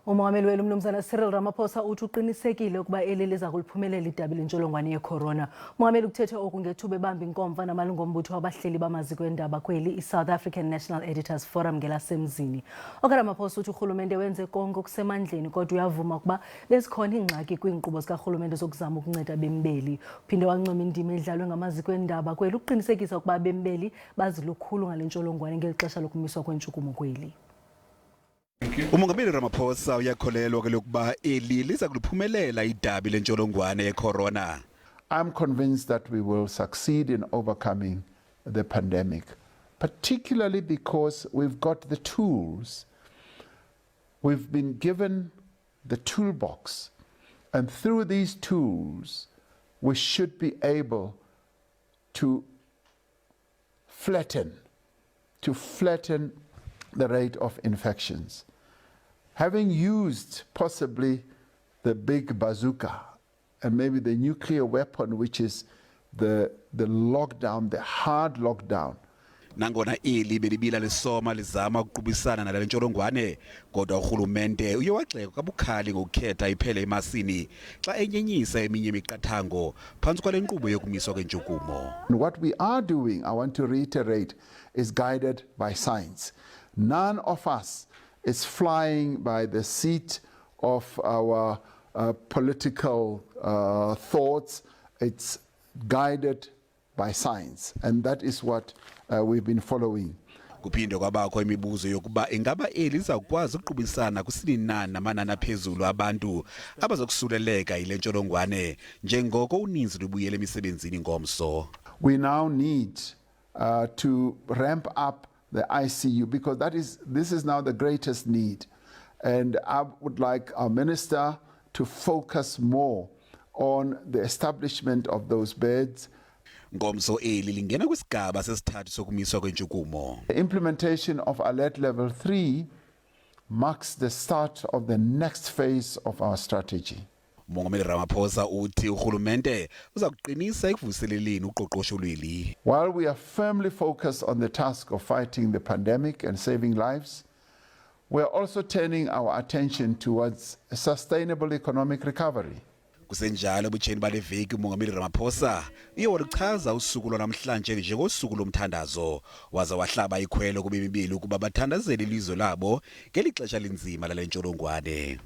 Umongameli weli umnumzana Cyril Ramaphosa uthi uqinisekile ukuba eli lizakuliphumelela idabi lentsholongwane yeCorona. Umongameli ukuthethe oku ngethuba ebambe inkomfa namalungu ombutho wabahleli bamaziko eendaba kweli iSouth African National Editors Forum ngelasemzini. OkaRamaphosa uthi urhulumente wenze konke okusemandleni kodwa uyavuma ukuba bezikhona iingxaki kwiinkqubo zikarhulumente zokuzama ukunceda abembeli. Uphinde wancoma indima edlalwe ngamaziko eendaba kweli ukuqinisekisa ukuba abembeli bazi lukhulu ngale ntsholongwane ngeli xesha lokumiswa kwentshukumo kweli. Umongameli Ramaphosa uyakholelwa ke lokuba eli lizakuliphumelela idabi lentsholongwane yeCorona. I'm convinced that we will succeed in overcoming the pandemic, particularly because we've got the tools. We've been given the toolbox, and through these tools, we should be able to flatten the rate of infections. Having used possibly the big bazooka and maybe the nuclear weapon, which is the lockdown, the hard lockdown. Nangona eli belibila lesoma lizama ukuqubisana nale ntsholongwane kodwa urhulumente uye wagxeka kabukhali ngokukhetha iphele emasini xa enyenyisa eminye imiqathango phantsi kwale nkqubo yokumiswa kwentshukumo. What we are doing, I want to reiterate, is guided by science. None of us is flying by the seat of our political thoughts. It's guided by science, and that is what we've been following. Kuphinde kwabakho imibuzo yokuba ingaba eli lizakwazi ukuqubisana kusininani namanani aphezulu abantu abazokusuleleka yile ntsholongwane njengoko uninzi lubuyele emisebenzini ngomso. We now need to ramp up the ICU because this is now the greatest need, and I would like our minister to focus more on the establishment of those beds. Ngomso eli lingena kwisigaba sesithathu sokumiswa kwentshukumo. The implementation of alert level 3 marks the start of the next phase of our strategy. Umongameli Ramaphosa uthi urhulumente uza kuqinisa ekuvuseleleni uqoqosho lweli. While we are firmly focused on the task of fighting the pandemic and saving lives, we are also turning our attention towards a sustainable economic recovery. Kusenjalo ebutsheni bale veki umongameli Ramaphosa uye waluchaza usuku lwanamhlanje njengosuku lomthandazo waza wahlaba ikhwelo kubemibili ukuba bathandazele ilizwe labo ngeli xesha linzima lale ntsholongwane.